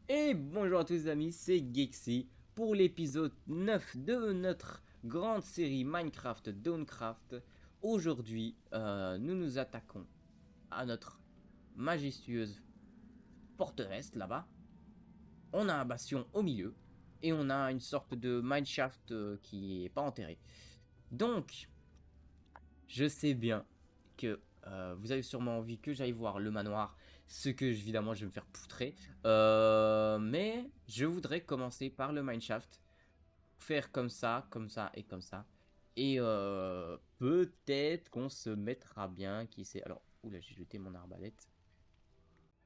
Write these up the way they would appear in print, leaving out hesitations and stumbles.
Et bonjour à tous les amis, c'est Gexy pour l'épisode 9 de notre grande série Minecraft Dawncraft. Aujourd'hui, nous nous attaquons à notre majestueuse forteresse là-bas. On a un bastion au milieu et on a une sorte de mineshaft qui est pas enterré. Donc, je sais bien que vous avez sûrement envie que j'aille voir le manoir, ce que évidemment je vais me faire poutrer. Mais je voudrais commencer par le mineshaft, faire comme ça et comme ça. Et peut-être qu'on se mettra bien, qui sait. Alors, oula, j'ai jeté mon arbalète.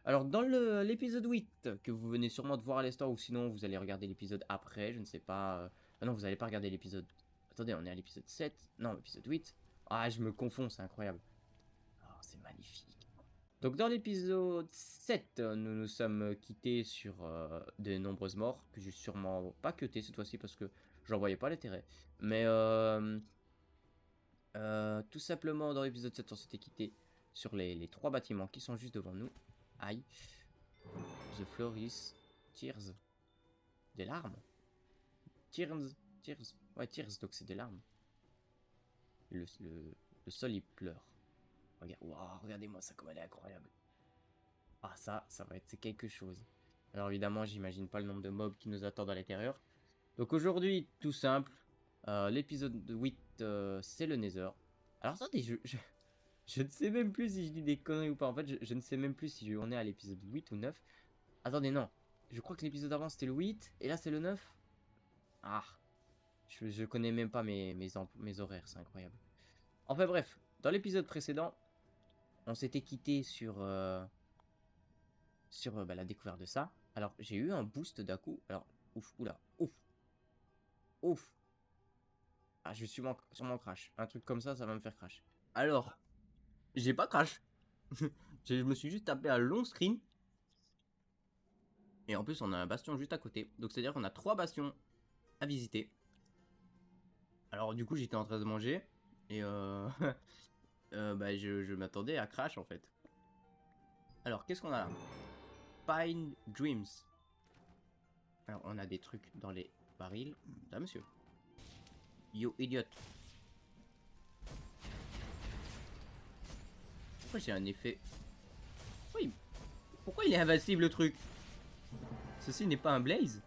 Alors, dans l'épisode 8, que vous venez sûrement de voir à l'instant, ou sinon vous allez regarder l'épisode après, je ne sais pas. Ah non, vous n'allez pas regarder l'épisode. Attendez, on est à l'épisode 7. Non, l'épisode 8. Ah, je me confonds, c'est incroyable. Oh, c'est magnifique. Donc, dans l'épisode 7, nous nous sommes quittés sur de nombreuses morts, que j'ai sûrement pas cuté cette fois-ci parce que j'en voyais pas l'intérêt. Mais tout simplement, dans l'épisode 7, on s'était quitté sur les trois bâtiments qui sont juste devant nous. Aïe. The Floris. Tears. Des larmes. Tears. Tears. Ouais, Tears, donc c'est des larmes. Le sol, il pleure. Regarde, wow, regardez-moi ça comme elle est incroyable. Ah, ça va être quelque chose. Alors évidemment, j'imagine pas le nombre de mobs qui nous attendent à l'intérieur. Donc aujourd'hui, tout simple. L'épisode 8, c'est le Nether. Alors attendez, je ne sais même plus si je dis des conneries ou pas. En fait, je ne sais même plus si on est à l'épisode 8 ou 9. Attendez, non. Je crois que l'épisode avant c'était le 8 et là c'est le 9. Ah, je connais même pas mes horaires, c'est incroyable. Enfin bref, dans l'épisode précédent, on s'était quitté sur bah, la découverte de ça. Alors j'ai eu un boost d'un coup. Alors, ouf, oula, ouf, ouf. Ah, je suis sûrement crash. Un truc comme ça va me faire crash. Alors, j'ai pas crash. Je me suis juste tapé un long screen. Et en plus, on a un bastion juste à côté. Donc, c'est-à-dire qu'on a trois bastions à visiter. Alors, du coup, j'étais en train de manger. Et bah, je m'attendais à crash, en fait. Alors, qu'est-ce qu'on a là? Pine Dreams. Alors, on a des trucs dans les barils. Ah, monsieur. Yo, idiot. Pourquoi j'ai un effet... Pourquoi il est invincible, le truc? Ceci n'est pas un blaze?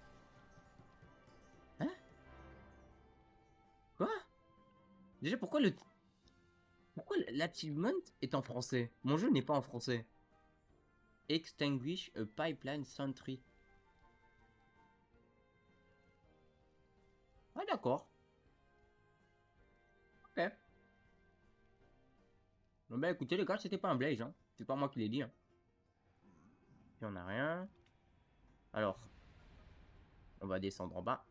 Hein? Quoi? Déjà, pourquoi l'achievement est en français? Mon jeu n'est pas en français. Extinguish a pipeline sentry. Ah, d'accord. Ok. Bon, bah écoutez, les gars, c'était pas un blaze, hein. C'est pas moi qui l'ai dit, hein. Puis on a rien. Alors, on va descendre en bas.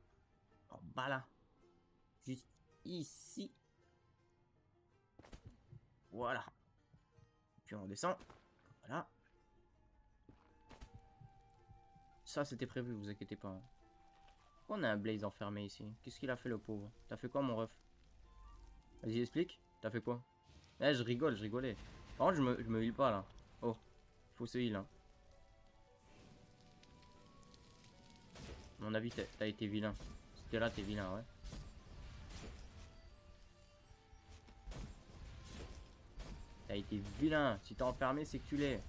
En bas là. Juste ici. Voilà. Puis on descend. Voilà. Ça, c'était prévu, vous inquiétez pas, hein. Pourquoi on a un blaze enfermé ici? Qu'est-ce qu'il a fait, le pauvre? T'as fait quoi, mon ref? Vas-y, explique. T'as fait quoi? Eh, je rigole, je rigolais. Par contre, je me heal pas là. Oh, faut se heal, hein. À mon avis, t'as été vilain. Si t'es là, t'es vilain, ouais. T'as été vilain. Si t'es enfermé, c'est que tu l'es.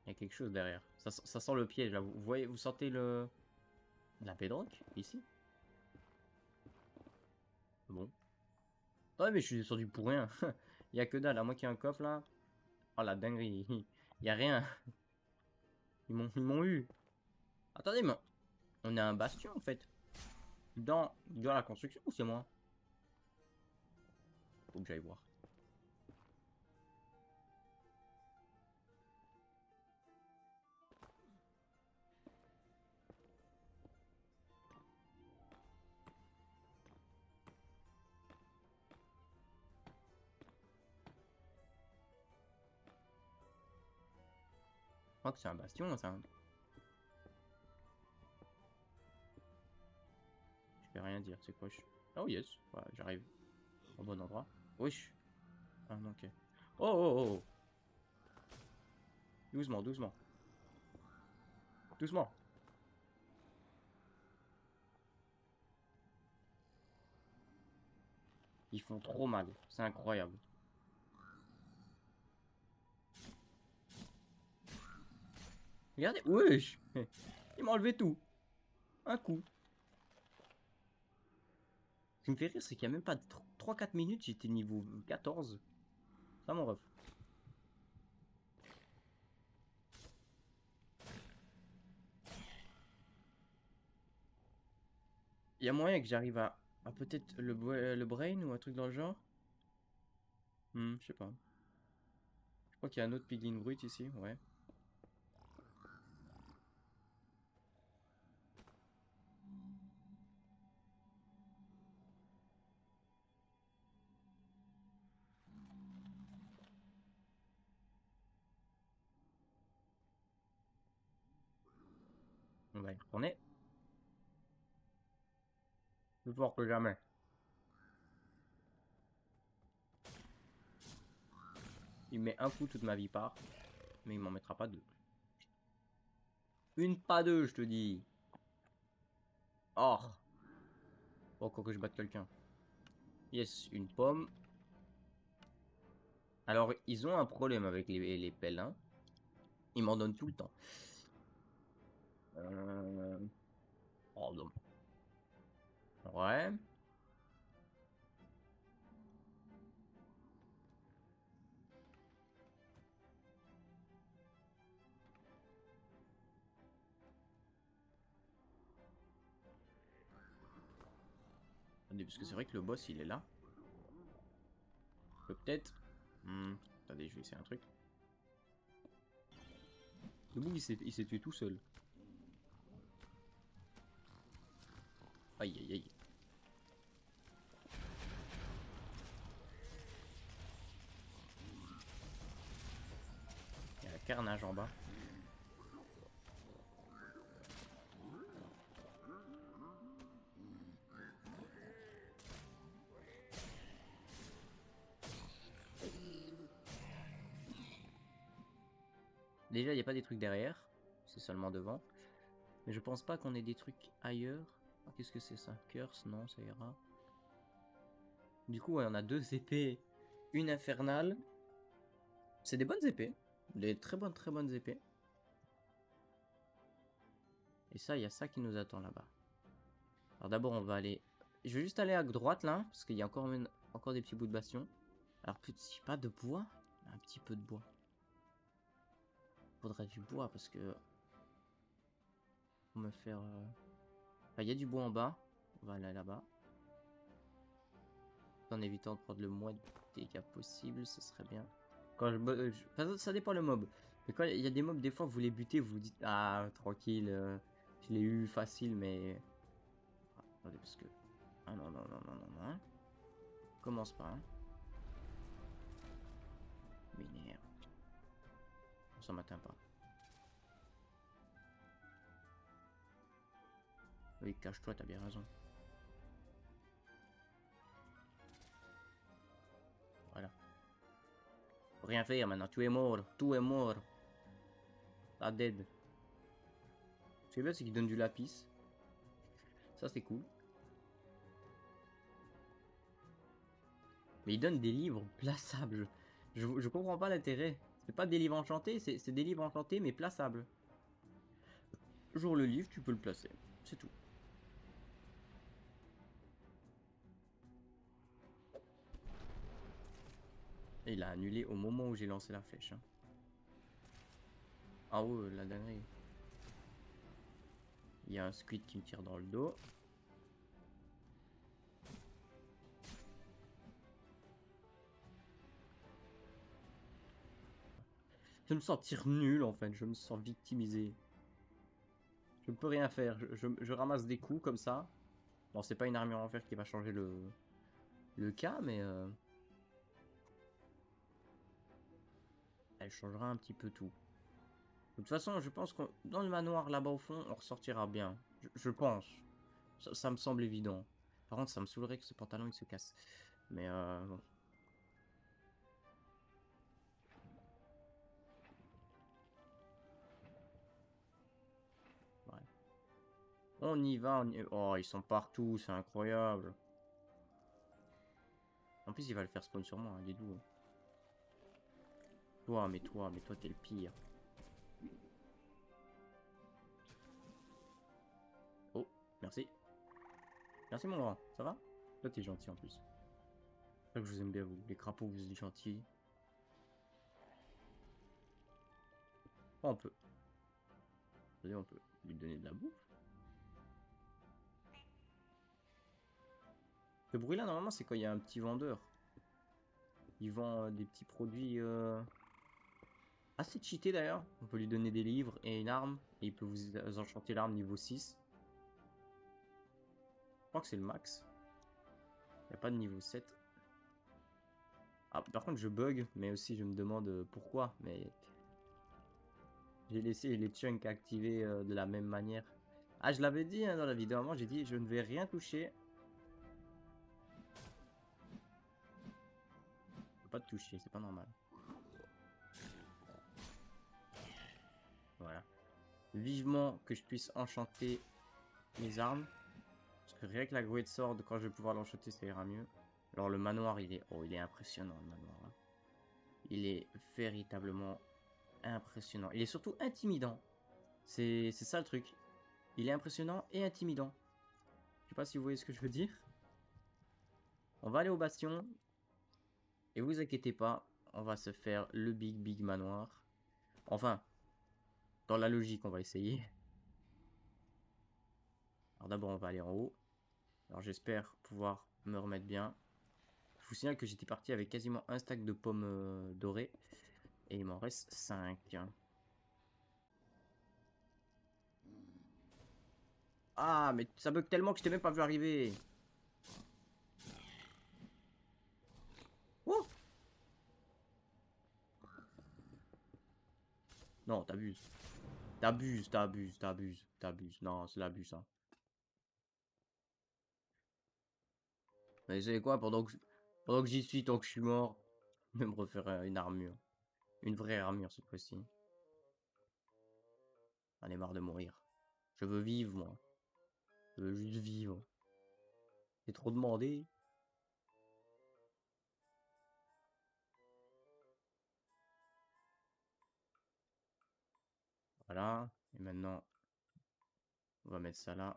Il y a quelque chose derrière. Ça sent le piège là. Vous voyez, vous sentez la bedrock ici? Bon. Ouais, mais je suis descendu pour rien. Il y a que dalle. À moi qui ai un coffre là. Oh la dinguerie. Il y a rien. Ils m'ont eu. Attendez, mais on a un bastion en fait. Dans la construction ou c'est moi? Faut que j'aille voir. Je crois que c'est un bastion ça. Je peux rien dire, c'est proche. Oh yes, ouais, j'arrive au bon endroit. Wesh. Ah non, ok. Oh, oh, oh. Doucement, doucement. Doucement. Ils font trop mal. C'est incroyable. Regardez. Wesh. Il m'a enlevé tout. Un coup. Ce qui me fait rire, c'est qu'il n'y a même pas 3-4 minutes, j'étais niveau 14. Ça, mon ref. Il y a moyen que j'arrive à peut-être le brain ou un truc dans le genre. Je sais pas. Je crois qu'il y a un autre piglin brut ici, ouais. On va y retourner. Plus fort que jamais. Il met un coup, toute ma vie part. Mais il m'en mettra pas deux. Une, pas deux, je te dis. Oh. Oh, quoi que je batte quelqu'un. Yes, une pomme. Alors, ils ont un problème avec les pelles, hein. Ils m'en donnent tout le temps. Oh, non. Ouais. Attendez, parce que c'est vrai que le boss, il est là. Peut-être. Attendez, je vais essayer un truc. Le bout, il s'est tué tout seul. Aïe, aïe, aïe. Il y a un carnage en bas. Déjà, il n'y a pas des trucs derrière. C'est seulement devant. Mais je pense pas qu'on ait des trucs ailleurs. Ah, qu'est-ce que c'est ça? Curse? Non, ça ira. Du coup, ouais, on a deux épées. Une infernale. C'est des bonnes épées. Des très bonnes épées. Et ça, il y a ça qui nous attend là-bas. Alors d'abord, on va aller... Je vais juste aller à droite là, parce qu'il y a encore des petits bouts de bastion. Alors, petit, pas de bois. Un petit peu de bois. Faudrait du bois, parce que... Pour me faire... Enfin, il y a du bois en bas. On va aller là-bas. En évitant de prendre le moins de dégâts possible, ce serait bien. Quand enfin, ça dépend le mob. Mais quand il y a des mobs, des fois, vous les butez, vous vous dites, ah, tranquille, je l'ai eu facile, mais... Ah, attendez, parce que... Ah non, non, non, non, non, non. Commence pas, hein. M'énerve. Ça m'atteint pas. Oui, cache-toi, t'as bien raison. Voilà. Faut rien faire maintenant, tu es mort, tout est mort. T'as dead. Ce qui est bien, c'est qu'il donne du lapis. Ça, c'est cool. Mais il donne des livres plaçables. Je comprends pas l'intérêt. C'est pas des livres enchantés, c'est des livres enchantés, mais plaçables. Genre le livre, tu peux le placer. C'est tout. Et il a annulé au moment où j'ai lancé la flèche. Hein. Ah ouais, la dinguerie. Il y a un squid qui me tire dans le dos. Je me sens nul en fait, je me sens victimisé. Je ne peux rien faire, je ramasse des coups comme ça. Bon, c'est pas une armure en fer qui va changer le cas, mais elle changera un petit peu tout. De toute façon, je pense que dans le manoir là-bas au fond, on ressortira bien. Je pense. Ça me semble évident. Par contre, ça me saoulerait que ce pantalon il se casse. Mais bon. On y va, Oh, ils sont partout, c'est incroyable. En plus, il va le faire spawn sur moi, hein, il est doux. Mais toi, t'es le pire. Oh, merci. Merci mon grand, ça va? Toi, t'es gentil en plus. C'est ça que je vous aime bien, vous. Les crapauds, vous êtes gentils. Oh, on peut. Vas-y, on peut lui donner de la bouffe. Ce bruit-là, normalement, c'est quand il y a un petit vendeur. Il vend des petits produits assez cheatés d'ailleurs. On peut lui donner des livres et une arme. Et il peut vous enchanter l'arme niveau 6. Je crois que c'est le max. Il n'y a pas de niveau 7. Ah, par contre, je bug, mais aussi je me demande pourquoi. Mais j'ai laissé les chunks activés de la même manière. Ah, je l'avais dit hein, dans la vidéo avant, j'ai dit je ne vais rien toucher. Je peux pas te toucher, c'est pas normal. Voilà. Vivement que je puisse enchanter mes armes. Parce que rien que la Great Sword, quand je vais pouvoir l'enchanter, ça ira mieux. Alors le manoir, il est impressionnant, le manoir. Hein. Il est véritablement impressionnant. Il est surtout intimidant. C'est ça le truc. Il est impressionnant et intimidant. Je sais pas si vous voyez ce que je veux dire. On va aller au bastion. Et vous inquiétez pas, on va se faire le big manoir. Enfin, dans la logique, on va essayer. Alors d'abord, on va aller en haut. Alors j'espère pouvoir me remettre bien. Je vous signale que j'étais parti avec quasiment un stack de pommes dorées. Et il m'en reste 5. Ah, mais ça bug tellement que je t'ai même pas vu arriver. Oh! Non, t'abuses. T'abuses. Non, c'est l'abus, ça. Mais vous savez quoi, pendant que j'y suis, tant que je suis mort, je vais me refaire une armure. Une vraie armure, cette fois-ci. J'en ai marre de mourir. Je veux vivre, moi. Je veux juste vivre. C'est trop demandé. Voilà. Et maintenant, on va mettre ça là.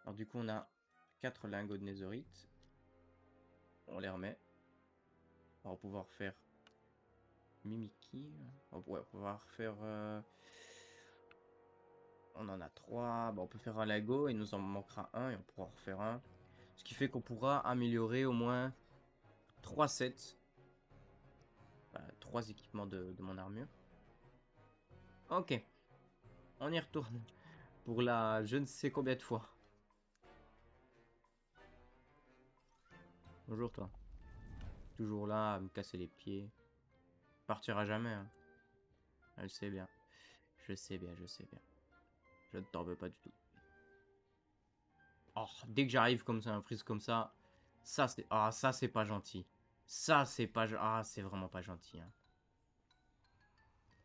Alors du coup, on a 4 lingots de netherite. On les remet. On va pouvoir faire Mimiki. On va pouvoir faire... On en a 3. Bon, on peut faire un lingot. Il nous en manquera un et on pourra en refaire un. Ce qui fait qu'on pourra améliorer au moins 3 sets. 3 équipements de mon armure. Ok. On y retourne. Pour la je ne sais combien de fois. Bonjour toi. Toujours là à me casser les pieds. Partira jamais. Hein. Elle sait bien. Je sais bien, je sais bien. Je ne t'en veux pas du tout. Oh, dès que j'arrive comme ça, un freeze comme ça c'est... Ah, ça c'est pas gentil. Ça c'est pas... Ah, c'est vraiment pas gentil. Hein.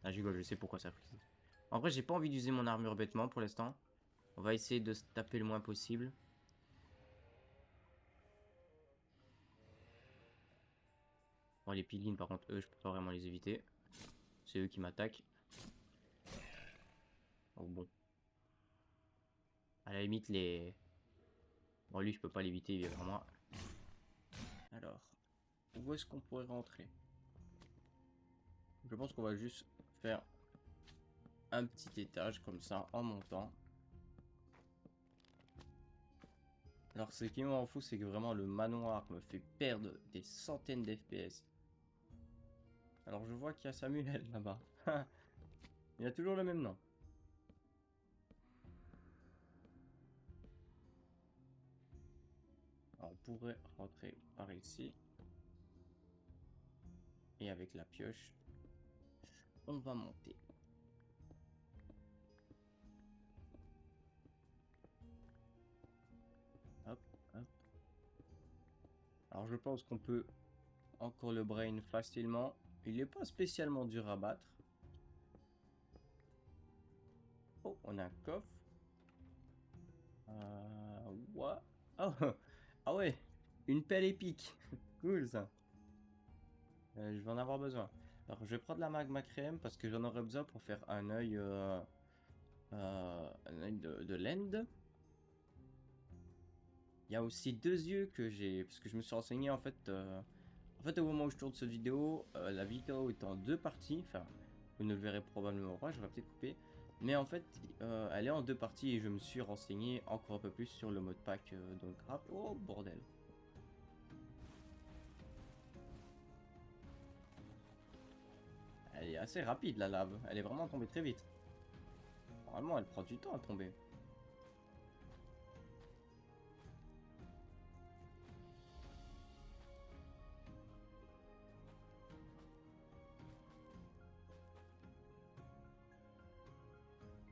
Ah, je rigole, je sais pourquoi ça freeze. En vrai, j'ai pas envie d'user mon armure bêtement pour l'instant. On va essayer de se taper le moins possible. Bon, les pilines, par contre, eux, je peux pas vraiment les éviter. C'est eux qui m'attaquent. Oh bon. À la limite, les... Bon, lui, je peux pas l'éviter, il est vers moi. Alors, où est-ce qu'on pourrait rentrer? Je pense qu'on va juste faire un petit étage comme ça, en montant. Alors, ce qui m'en fout, c'est que vraiment, le manoir me fait perdre des centaines d'FPS. Alors, je vois qu'il y a Samuel là-bas. Il a toujours le même nom. Alors, on pourrait rentrer par ici. Et avec la pioche, on va monter. Hop, hop. Alors je pense qu'on peut encore le brain facilement. Il n'est pas spécialement dur à battre. Oh, on a un coffre. What? Oh, ah ouais, une pelle épique. Cool ça. Je vais en avoir besoin. Alors je vais prendre la magma crème parce que j'en aurai besoin pour faire un œil de l'end. Il y a aussi deux yeux que j'ai, parce que je me suis renseigné en fait au moment où je tourne cette vidéo, la vidéo est en deux parties, enfin vous ne le verrez probablement pas, je vais peut-être couper, mais en fait elle est en deux parties et je me suis renseigné encore un peu plus sur le mode pack Dawncraft. Oh bordel. Elle est assez rapide la lave, elle est vraiment tombée très vite. Normalement elle prend du temps à tomber.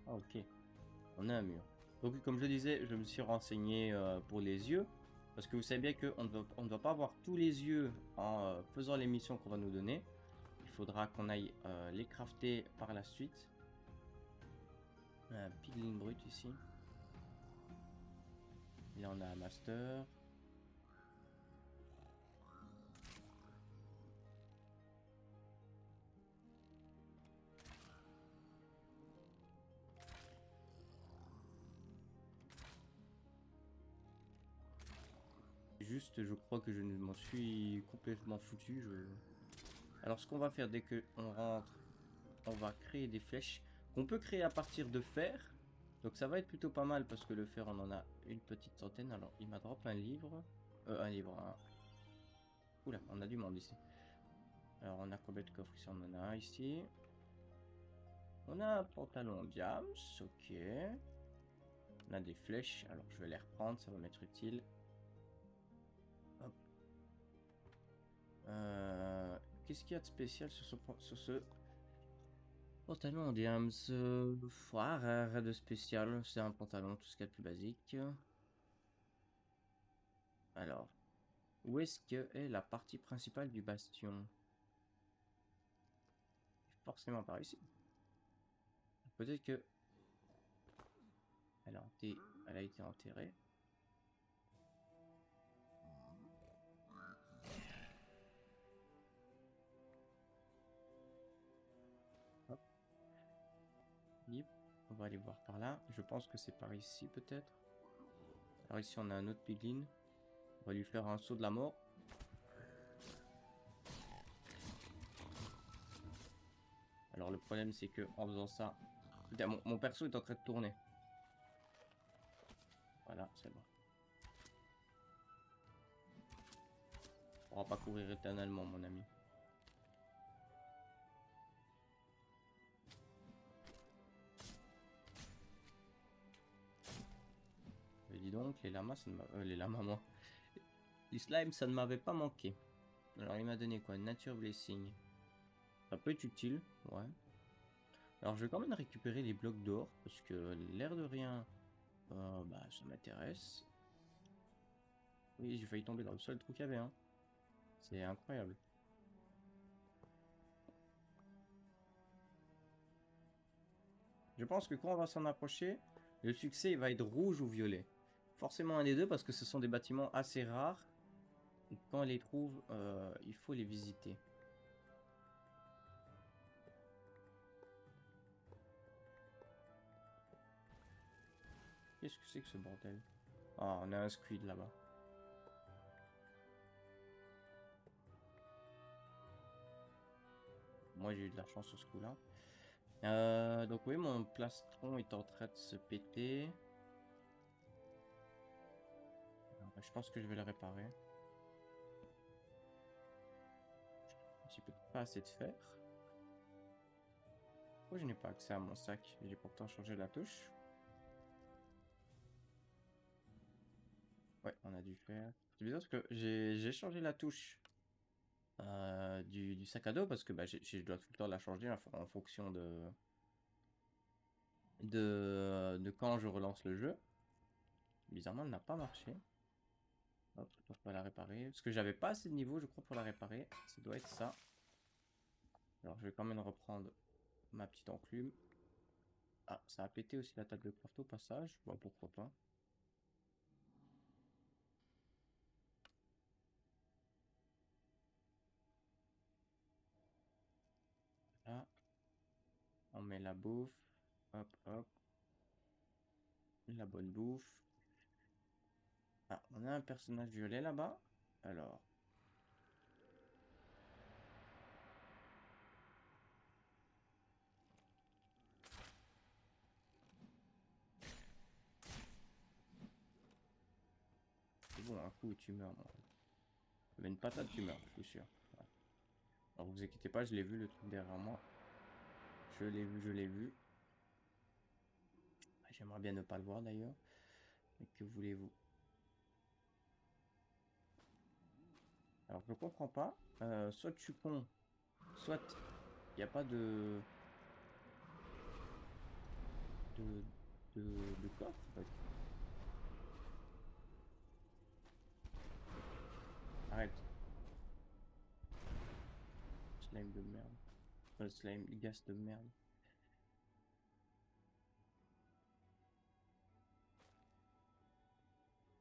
Ah, ok, on a un mur. Donc comme je disais, je me suis renseigné pour les yeux. Parce que vous savez bien qu'on ne va pas avoir tous les yeux en faisant les missions qu'on va nous donner. Il faudra qu'on aille les crafter par la suite. Un piglin brut ici. Et là on a un master. Juste, je crois que je m'en suis complètement foutu. Alors ce qu'on va faire dès qu'on rentre, on va créer des flèches qu'on peut créer à partir de fer. Donc ça va être plutôt pas mal parce que le fer on en a une petite centaine. Alors il m'a drop un livre. Un livre. Oula, on a du monde ici. Alors on a combien de coffres ici? On en a un ici. On a un pantalon diams, ok. On a des flèches, alors je vais les reprendre, ça va m'être utile. Hop. Qu'est-ce qu'il y a de spécial sur ce pantalon diams? Rien de spécial, c'est un pantalon, tout ce qu'il y a de plus basique. Alors, où est-ce que est la partie principale du bastion? Forcément par ici. Peut-être que elle a été enterrée. Hop. Yep. On va aller voir par là. Je pense que c'est par ici peut-être. Alors ici on a un autre piglin. On va lui faire un saut de la mort. Alors le problème c'est que en faisant ça... Putain, mon perso est en train de tourner. Voilà, c'est bon. On va pas courir éternellement mon ami. Mais dis donc, les lamas, ça ne m'a... les lamas moi. Les slimes, ça ne m'avait pas manqué. Alors il m'a donné quoi? Nature Blessing. Ça peut être utile, ouais. Alors je vais quand même récupérer les blocs d'or. Parce que l'air de rien, bah ça m'intéresse. Oui, j'ai failli tomber dans le seul trou qu'il y avait, hein. C'est incroyable. Je pense que quand on va s'en approcher, le succès va être rouge ou violet. Forcément un des deux parce que ce sont des bâtiments assez rares. Et quand on les trouve, il faut les visiter. Qu'est-ce que c'est que ce bordel? Ah, on a un squid là-bas. Moi j'ai eu de la chance sur ce coup-là. Donc oui, mon plastron est en train de se péter. Je pense que je vais le réparer. J'ai peut-être pas assez de fer. Pourquoi je n'ai pas accès à mon sac? J'ai pourtant changé la touche. Ouais, on a dû faire. C'est bizarre parce que j'ai changé la touche du sac à dos parce que bah, je dois tout le temps la changer en fonction de quand je relance le jeu. Bizarrement, elle n'a pas marché. Hop, on peut la réparer. Parce que j'avais pas assez de niveau, je crois, pour la réparer. Ça doit être ça. Alors, je vais quand même reprendre ma petite enclume. Ah, ça a pété aussi la table de craft au passage. Bon, pourquoi pas. Là, on met la bouffe. Hop, hop. La bonne bouffe. Ah, on a un personnage violet là-bas. Alors. C'est bon, un coup et tu meurs. Mais une patate, tu meurs, je suis sûr. Ouais. Alors, vous inquiétez pas, je l'ai vu le truc derrière moi. Je l'ai vu, je l'ai vu. J'aimerais bien ne pas le voir d'ailleurs. Mais que voulez-vous? Alors, je comprends pas. Soit je suis con, soit il n'y a pas de, de coffre en fait. Arrête. Slime de merde. Slime, gaz de merde.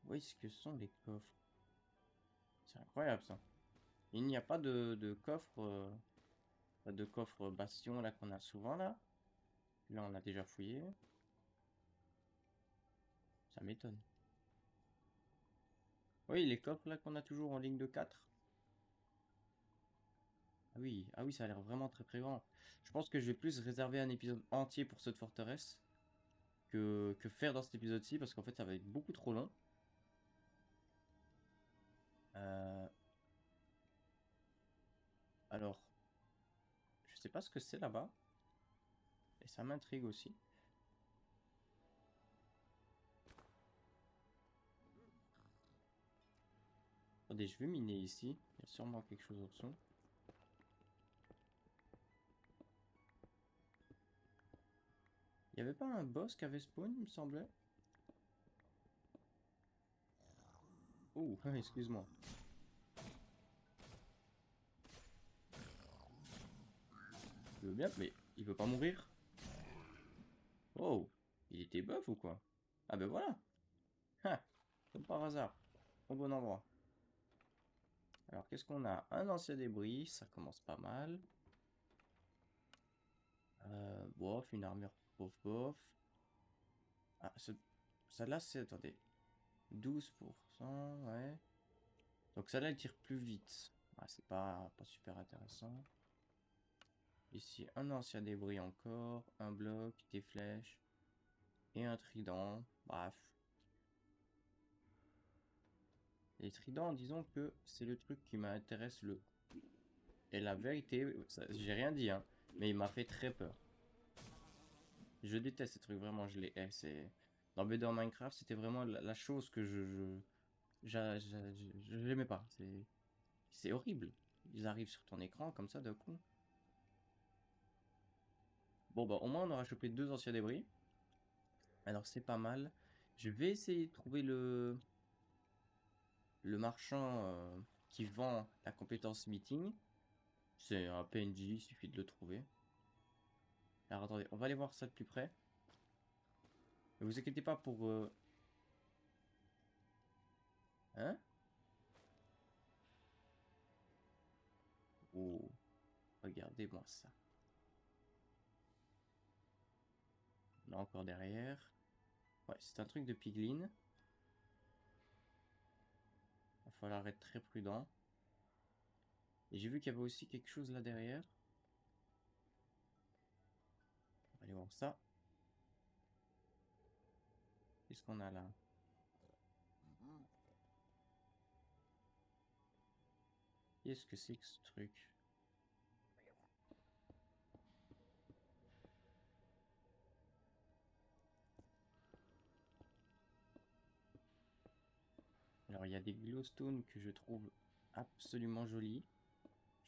Où est-ce que sont les coffres? C'est incroyable ça. Il n'y a pas de coffre, de coffre bastion là qu'on a souvent là. Là on a déjà fouillé. Ça m'étonne. Oui, les coffres là qu'on a toujours en ligne de 4. Ah oui, ça a l'air vraiment très très grand. Je pense que je vais plus réserver un épisode entier pour cette forteresse que faire dans cet épisode-ci parce qu'en fait ça va être beaucoup trop long. Euh, alors, je sais pas ce que c'est là-bas et ça m'intrigue aussi. Attendez, je vais miner ici. Il y a sûrement quelque chose au dessous. Il y avait pas un boss qui avait spawn, il me semblait. Oh, excuse-moi. Il veut bien, mais il veut pas mourir. Oh, il était buff ou quoi? Ah ben voilà. Ah, comme par hasard. Au bon endroit. Alors, qu'est-ce qu'on a? Un ancien débris, ça commence pas mal. Bof, une armure, bof, bof. Ah, celle-là, c'est, attendez, 12%, ouais. Donc celle-là, elle tire plus vite. Ah, c'est pas super intéressant. Ici, un ancien débris encore, un bloc, des flèches et un trident. Bref. Les tridents, disons que c'est le truc qui m'intéresse le... Et la vérité, j'ai rien dit, hein, mais il m'a fait très peur. Je déteste ces trucs, vraiment, je les hais. Dans BD Minecraft, c'était vraiment la chose que je l'aimais pas. C'est horrible. Ils arrivent sur ton écran comme ça d'un coup. Bon, bah, au moins, on aura chopé deux anciens débris. Alors, c'est pas mal. Je vais essayer de trouver le marchand qui vend la compétence meeting. C'est un PNJ, il suffit de le trouver. Alors, attendez, on va aller voir ça de plus près. Ne vous inquiétez pas pour... Hein? Oh, regardez-moi ça. Là, encore derrière. Ouais, c'est un truc de piglin. Il va falloir être très prudent. Et j'ai vu qu'il y avait aussi quelque chose là derrière. On va aller voir ça. Qu'est-ce qu'on a là? Qu'est-ce que c'est que ce truc? Alors, il y a des glowstones que je trouve absolument jolis.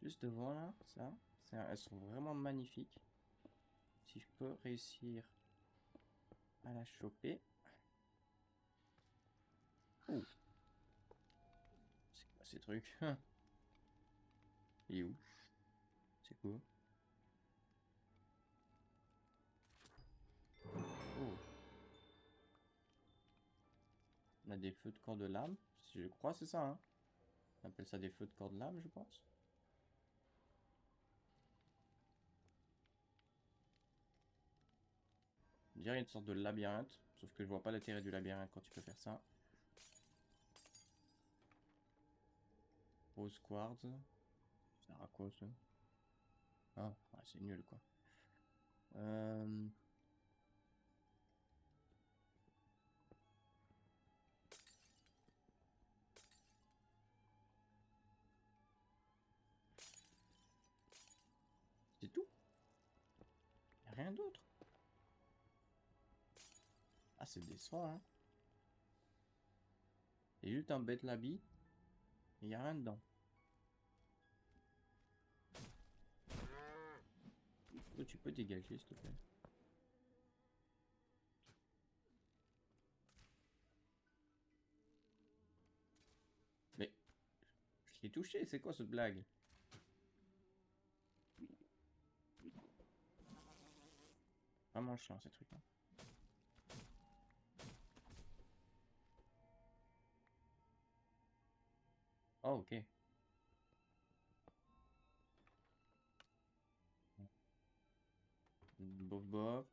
Juste devant là, ça. Elles sont vraiment magnifiques. Si je peux réussir à la choper. Oh, c'est quoi ces trucs? Il est où? C'est quoi? Oh, on a des feux de corps de lame. Je crois que c'est ça, hein. On appelle ça des feux de corps de lame, je pense. On dirait une sorte de labyrinthe. Sauf que je vois pas l'intérêt du labyrinthe quand tu peux faire ça. Rose quartz. Ça sert à quoi ça? Ah, ouais, c'est nul quoi. Euh... C'est tout? Y a rien d'autre? Ah, c'est décevant, hein. Il y a juste un bête labi. Et y a rien dedans. Oh, tu peux dégager, s'il te plaît. Mais, je l'ai touché, c'est quoi cette blague? Vraiment chiant, ces trucs-là. Oh, ok. Bof bof.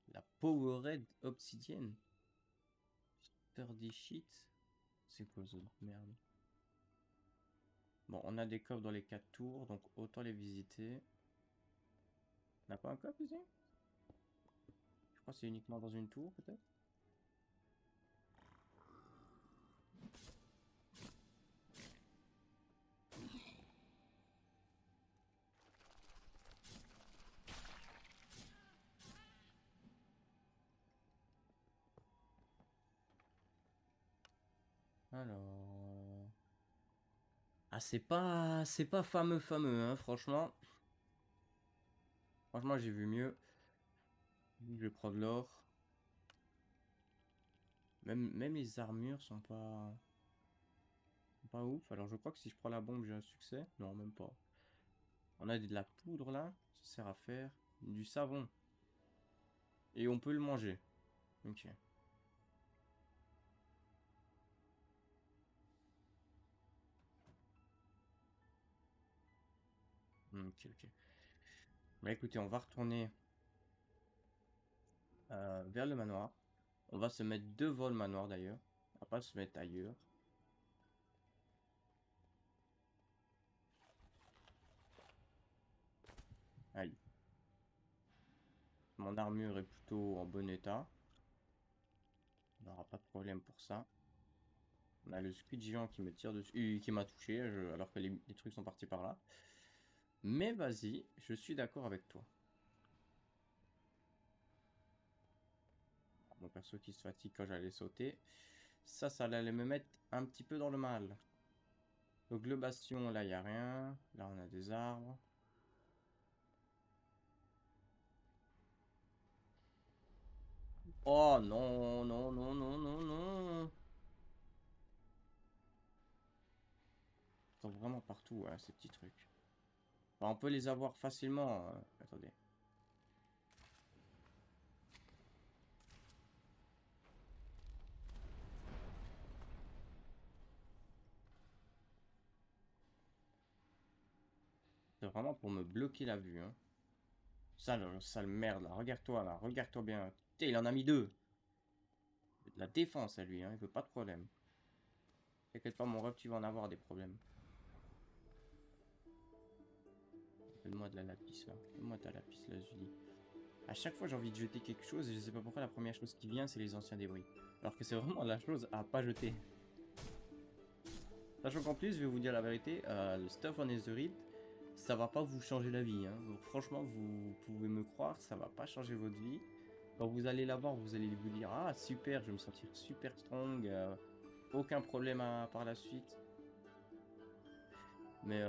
La Powered Obsidienne. Sturdy Sheet. C'est quoi ça? Merde. Bon, on a des coffres dans les 4 tours, donc autant les visiter. On n'a pas un coffre ici? Je crois que c'est uniquement dans une tour, peut-être? Alors... Ah, c'est pas fameux, hein, franchement. Franchement, j'ai vu mieux. Je vais prendre l'or. Même les armures sont pas ouf. Alors, je crois que si je prends la bombe, j'ai un succès. Non, même pas. On a de la poudre, là. Ça sert à faire du savon. Et on peut le manger. Ok. Ok, ok. Bah, écoutez, on va retourner vers le manoir. On va se mettre devant le manoir, d'ailleurs. On va pas se mettre ailleurs. Aïe. Mon armure est plutôt en bon état. On n'aura pas de problème pour ça. On a le squid géant qui me tire dessus, qui m'a touché, alors que les trucs sont partis par là. Mais vas-y, je suis d'accord avec toi. Mon perso qui se fatigue quand j'allais sauter. Ça allait me mettre un petit peu dans le mal. Donc le bastion, là, il n'y a rien. Là, on a des arbres. Oh non, non, non, non, non, non. Ils sont vraiment partout, hein, ces petits trucs. Enfin, on peut les avoir facilement. Attendez. C'est vraiment pour me bloquer la vue, hein. Sale merde, là. Regarde-toi, là. Regarde-toi bien. Putain, il en a mis deux. De la défense à lui, hein. Il veut pas de problème. T'inquiète pas, mon rep, tu vas en avoir des problèmes. Donne-moi de la lapis, là. Donne-moi de la lapis lazuli. À chaque fois, j'ai envie de jeter quelque chose et je sais pas pourquoi la première chose qui vient, c'est les anciens débris. Alors que c'est vraiment la chose à pas jeter. Sachant qu'en plus, je vais vous dire la vérité, le stuff on Netherite, ça va pas vous changer la vie, hein. Donc franchement, vous pouvez me croire, ça va pas changer votre vie. Quand vous allez l'avoir, vous allez vous dire, ah super, je vais me sentir super strong, aucun problème par la suite. Mais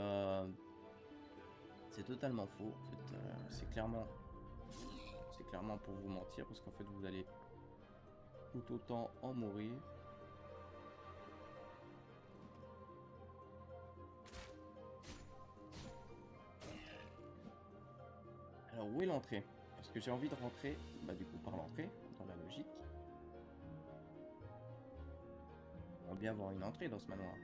c'est totalement faux. En fait, c'est clairement pour vous mentir, parce qu'en fait vous allez tout autant en mourir. Alors où est l'entrée? Parce que j'ai envie de rentrer, bah du coup par l'entrée, dans la logique. On va bien avoir une entrée dans ce manoir.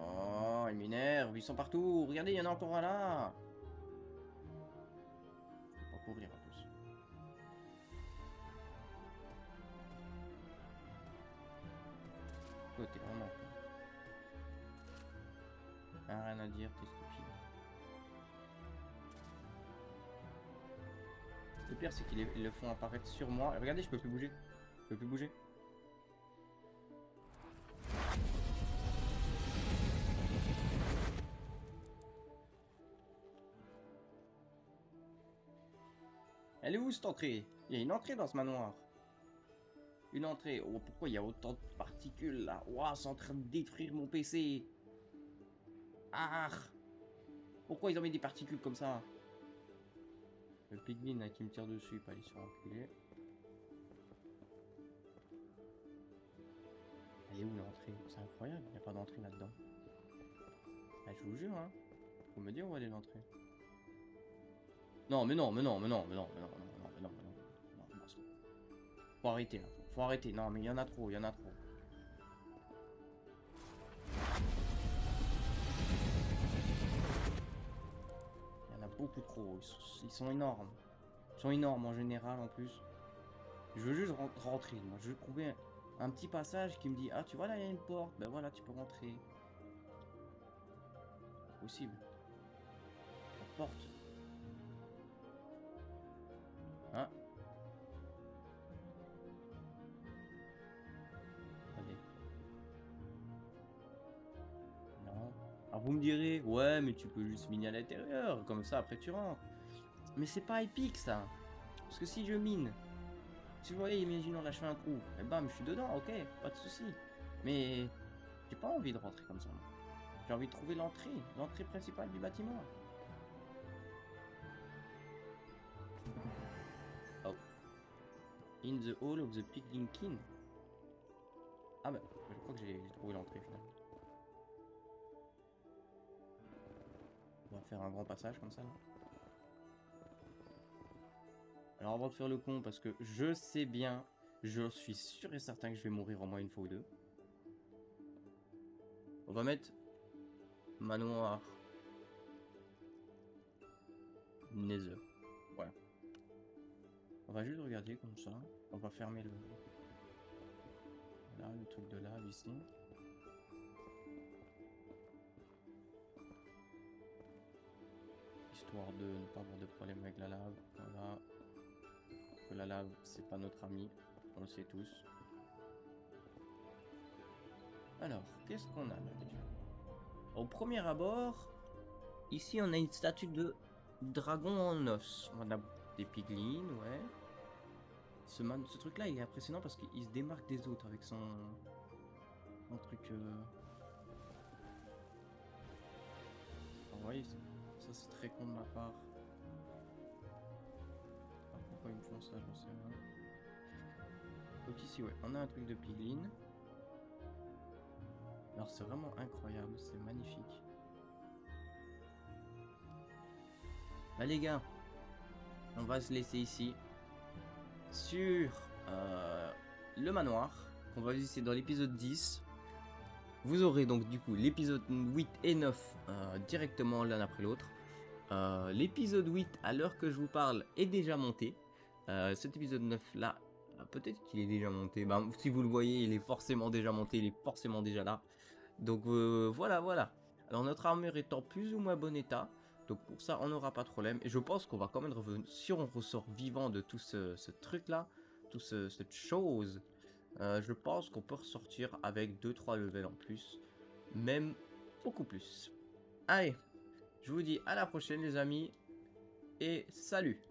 Oh, ils m'énervent, ils sont partout. Regardez, il y en a encore un là. Je peux pas couvrir en plus. Toi, t'es vraiment con. Ah, rien à dire, t'es stupide. Le pire, c'est qu'ils le font apparaître sur moi. Regardez, je peux plus bouger. Je peux plus bouger. Elle est où cette entrée? Il y a une entrée dans ce manoir. Une entrée. Oh, pourquoi il y a autant de particules là? Ouah, c'est en train de détruire mon PC. Ah! Pourquoi ils ont mis des particules comme ça? Le piglin là, qui me tire dessus, pas aller sur enculé. Elle est où l'entrée? C'est incroyable, il n'y a pas d'entrée là-dedans. Ah, je vous jure, hein. Faut me dire où elle est l'entrée. Non, mais non, mais non, mais non, mais non, mais non, mais non, mais non, mais non, non, non, faut arrêter là. Faut arrêter. Non, mais il y en a trop, il y en a trop. Il y en a beaucoup trop. Ils sont énormes. Ils sont énormes en général en plus. Je veux juste rentrer. Moi, je veux trouver un petit passage qui me dit, ah, tu vois là, il y a une porte. Ben voilà, tu peux rentrer. Pas possible. La porte. Hein? Attendez. Non. Alors vous me direz, ouais, mais tu peux juste miner à l'intérieur. Comme ça, après tu rentres. Mais c'est pas épique ça. Parce que si je mine, si vous voyez, imaginons là je fais un trou, et bam, je suis dedans, ok, pas de souci. Mais j'ai pas envie de rentrer comme ça. J'ai envie de trouver l'entrée principale du bâtiment. Oh. In the hall of the Piglin King. Ah bah, je crois que j'ai trouvé l'entrée finalement. On va faire un grand passage comme ça là. Alors avant de faire le con, parce que je sais bien, je suis sûr et certain que je vais mourir au moins une fois ou deux. On va mettre manoir Nether. Voilà. On va juste regarder comme ça. On va fermer le... Là, le truc de lave ici. Histoire de ne pas avoir de problème avec la lave. Voilà. Que la lave, c'est pas notre ami. On le sait tous. Alors, qu'est-ce qu'on a là déjà? Au premier abord, ici on a une statue de dragon en os. On a des piglins, ouais. Ce truc là il est impressionnant parce qu'il se démarque des autres avec son truc. Vous voyez, ça c'est très con de ma part. Alors, pourquoi ils me font ça, j'en sais rien. Donc ici ouais, on a un truc de piglin. Alors c'est vraiment incroyable, c'est magnifique. Bah les gars, on va se laisser ici sur le manoir qu'on va visiter dans l'épisode 10. Vous aurez donc du coup l'épisode 8 et 9 directement l'un après l'autre. L'épisode 8 à l'heure que je vous parle est déjà monté. Cet épisode 9 là, peut-être qu'il est déjà monté. Bah, si vous le voyez, il est forcément déjà monté, il est forcément déjà là. Donc voilà, voilà. Alors notre armure est en plus ou moins bon état. Donc pour ça, on n'aura pas de problème. Et je pense qu'on va quand même revenir, si on ressort vivant de tout ce truc-là, cette chose, je pense qu'on peut ressortir avec 2-3 levels en plus. Même beaucoup plus. Allez, je vous dis à la prochaine les amis. Et salut!